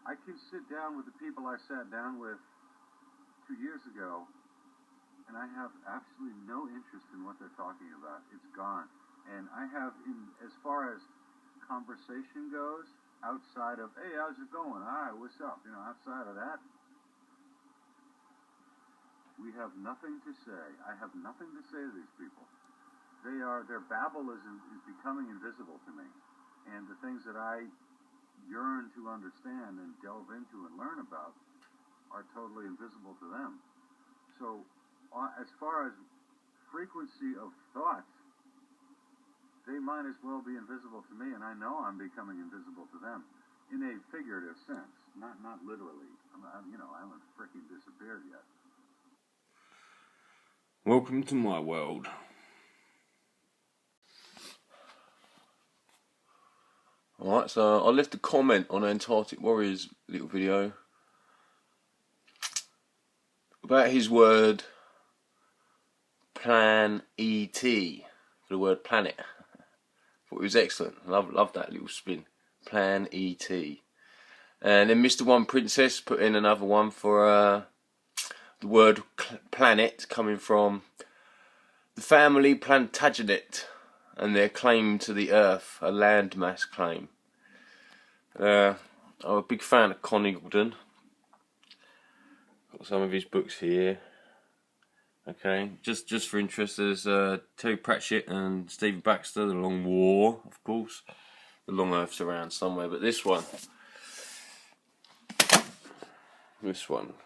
I can sit down with the people I sat down with 2 years ago, and I have absolutely no interest in what they're talking about. It's gone. And I have, as far as conversation goes, outside of, hey, how's it going? All right, what's up? Outside of that, we have nothing to say. I have nothing to say to these people. Their babble is becoming invisible to me. And the things that I yearn to understand and delve into and learn about are totally invisible to them. So, as far as frequency of thought, they might as well be invisible to me, and I know I'm becoming invisible to them in a figurative sense, not literally. I haven't freaking disappeared yet. Welcome to my world. Alright, so I left a comment on Antarctic Warrior's little video about his word plan ET, for the word planet. Thought it was excellent. Love that little spin. Plan ET. And then Mr. One Princess put in another one for the word planet coming from the family Plantagenet and their claim to the Earth, a landmass claim. I'm a big fan of Con Eagleton. Got some of his books here. Okay, just for interest, there's Terry Pratchett and Stephen Baxter, The Long War, of course. The Long Earth's around somewhere, but this one,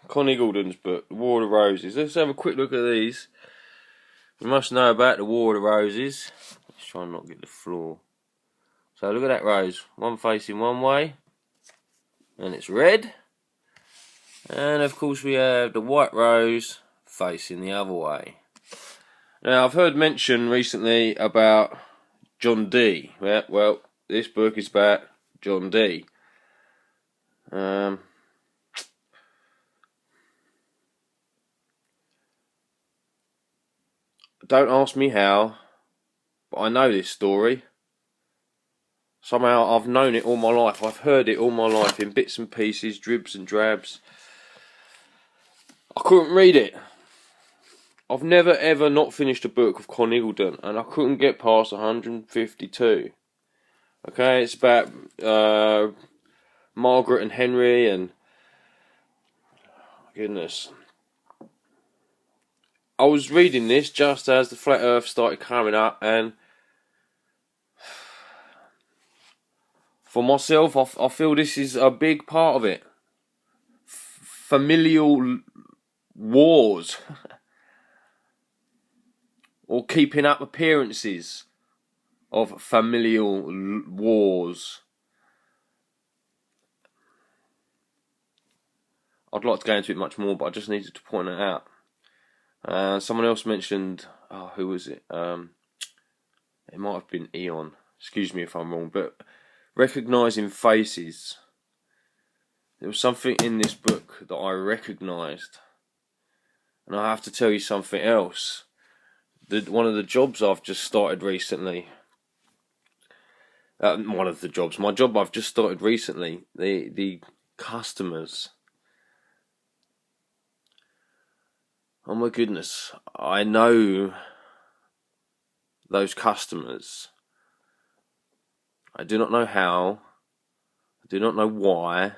Con Eagleton's book, The War of the Roses. Let's have a quick look at these. You must know about the War of the Roses. Let's try and not get the floor. So look at that rose, one facing one way, and it's red. And of course we have the white rose facing the other way. Now I've heard mention recently about John Dee. Well, this book is about John Dee. Don't ask me how, but I know this story. Somehow I've known it all my life. I've heard it all my life in bits and pieces, dribs and drabs. I couldn't read it. I've never ever not finished a book of Con Eagleton, and I couldn't get past 152. Okay, it's about Margaret and Henry, and goodness. I was reading this just as the flat Earth started coming up, and for myself, I feel this is a big part of it. Familial wars. Or keeping up appearances of familial wars. I'd like to go into it much more, but I just needed to point it out. Someone else mentioned, who was it? It might have been Eon. Excuse me if I'm wrong, but recognising faces. There was something in this book that I recognised. And I have to tell you something else. One of the jobs I've just started recently. My job I've just started recently. The customers. Oh my goodness. I know those customers. I do not know how. I do not know why.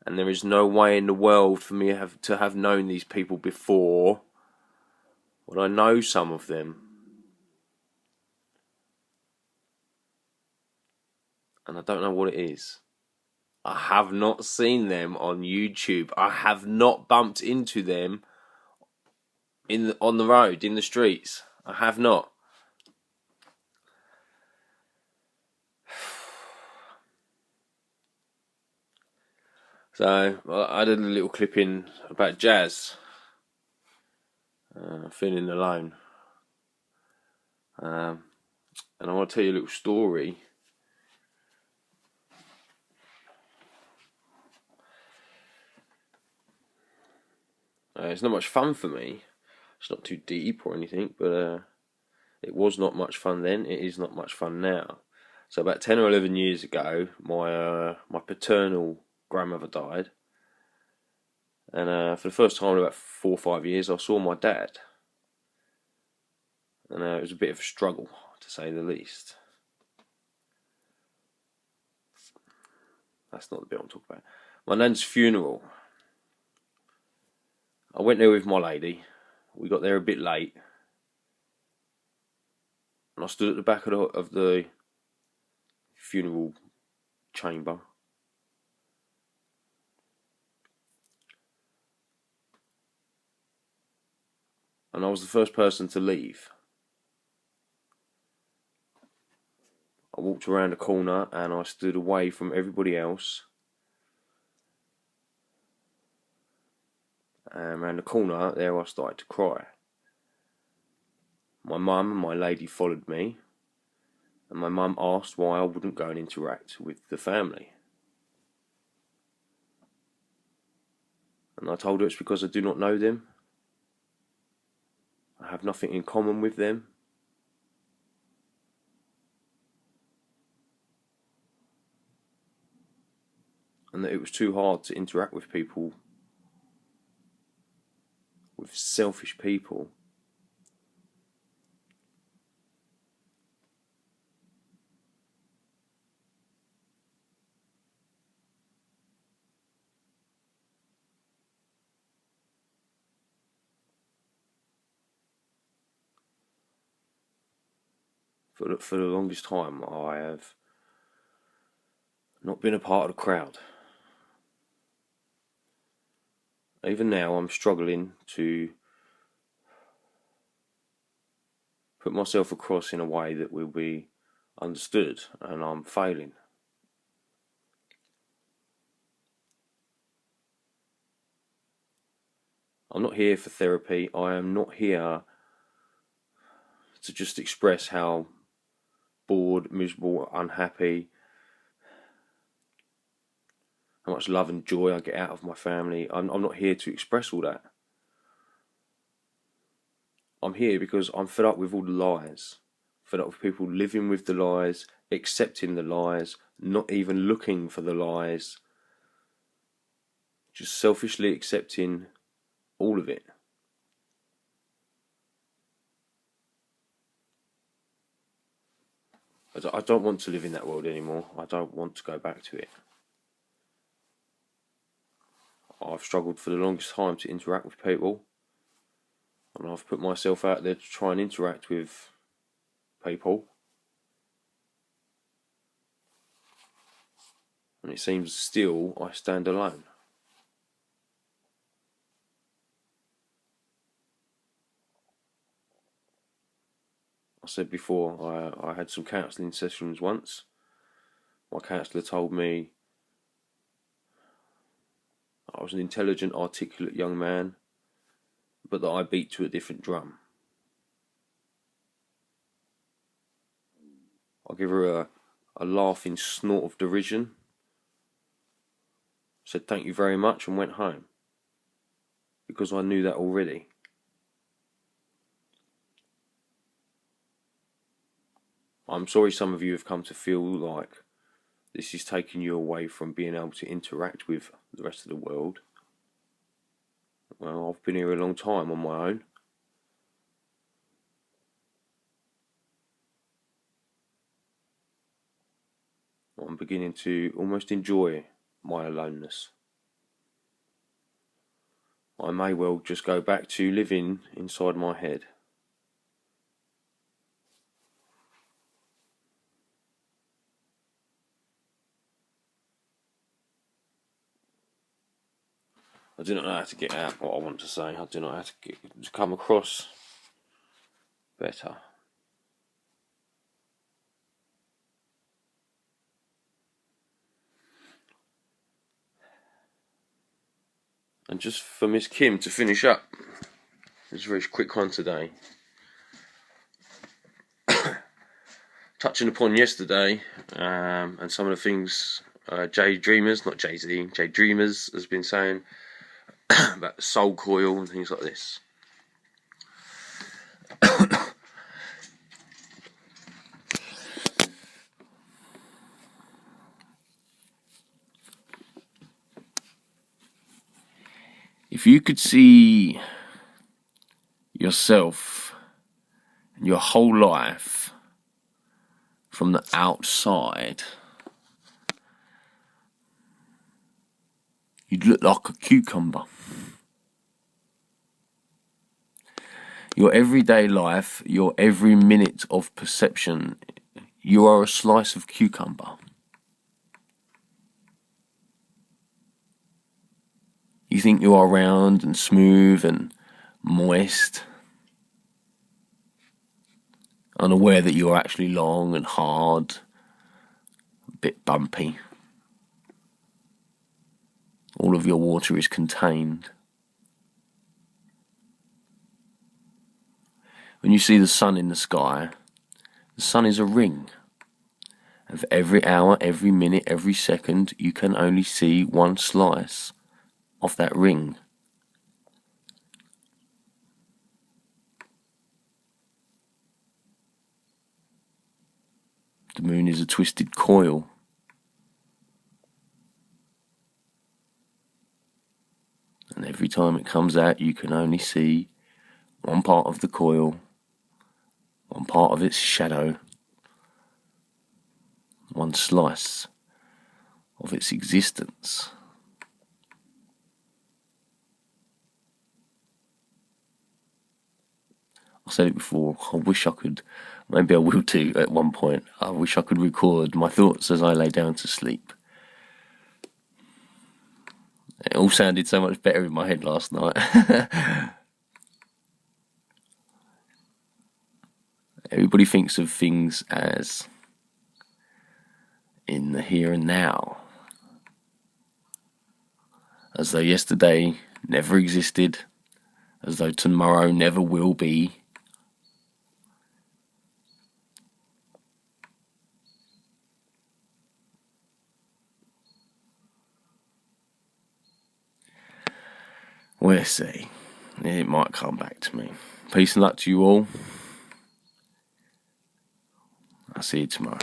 And there is no way in the world for me to have known these people before. But I know some of them. And I don't know what it is. I have not seen them on YouTube. I have not bumped into them on the road, in the streets. I have not. So I did a little clip in about jazz. Feeling alone. And I want to tell you a little story. It's not much fun for me. It's not too deep or anything, but it was not much fun then. It is not much fun now. So about 10 or 11 years ago, my paternal grandmother died. And for the first time in about 4 or 5 years, I saw my dad. And it was a bit of a struggle, to say the least. That's not the bit I'm talking about. My nan's funeral. I went there with my lady. We got there a bit late. And I stood at the back of the funeral chamber. And I was the first person to leave. I walked around the corner and I stood away from everybody else. And around the corner there I started to cry. My mum and my lady followed me. And my mum asked why I wouldn't go and interact with the family. And I told her it's because I do not know them. I have nothing in common with them. And that it was too hard to interact with people, with selfish people. For the longest time, I have not been a part of the crowd. Even now, I'm struggling to put myself across in a way that will be understood, and I'm failing. I'm not here for therapy. I am not here to just express how bored, miserable, unhappy, how much love and joy I get out of my family. I'm not here to express all that. I'm here because I'm fed up with all the lies. Fed up with people living with the lies, accepting the lies, not even looking for the lies. Just selfishly accepting all of it. I don't want to live in that world anymore. I don't want to go back to it. I've struggled for the longest time to interact with people. And I've put myself out there to try and interact with people. And it seems still I stand alone. I said before, I had some counselling sessions once. My counsellor told me I was an intelligent, articulate young man, but that I beat to a different drum. I gave her a laughing snort of derision, said thank you very much and went home, because I knew that already. I'm sorry some of you have come to feel like this is taking you away from being able to interact with the rest of the world. Well, I've been here a long time on my own. I'm beginning to almost enjoy my aloneness. I may well just go back to living inside my head. I do not know how to get out what I want to say. I do not know how to come across better. And just for Miss Kim to finish up, it's a very quick one today. Touching upon yesterday and some of the things Jay Dreamers, not Jay-Z, Jay Dreamers has been saying about soul coil and things like this. If you could see yourself and your whole life from the outside, you'd look like a cucumber. Your everyday life, your every minute of perception, you are a slice of cucumber. You think you are round and smooth and moist, unaware that you are actually long and hard, a bit bumpy. All of your water is contained. When you see the sun in the sky, the sun is a ring. And for every hour, every minute, every second, you can only see one slice of that ring. The moon is a twisted coil. And every time it comes out, you can only see one part of the coil, one part of its shadow, one slice of its existence. I said it before, I wish I could, maybe I will too at one point, I wish I could record my thoughts as I lay down to sleep. It all sounded so much better in my head last night. Everybody thinks of things as in the here and now, as though yesterday never existed, as though tomorrow never will be. We'll see. It might come back to me. Peace and luck to you all. I'll see you tomorrow.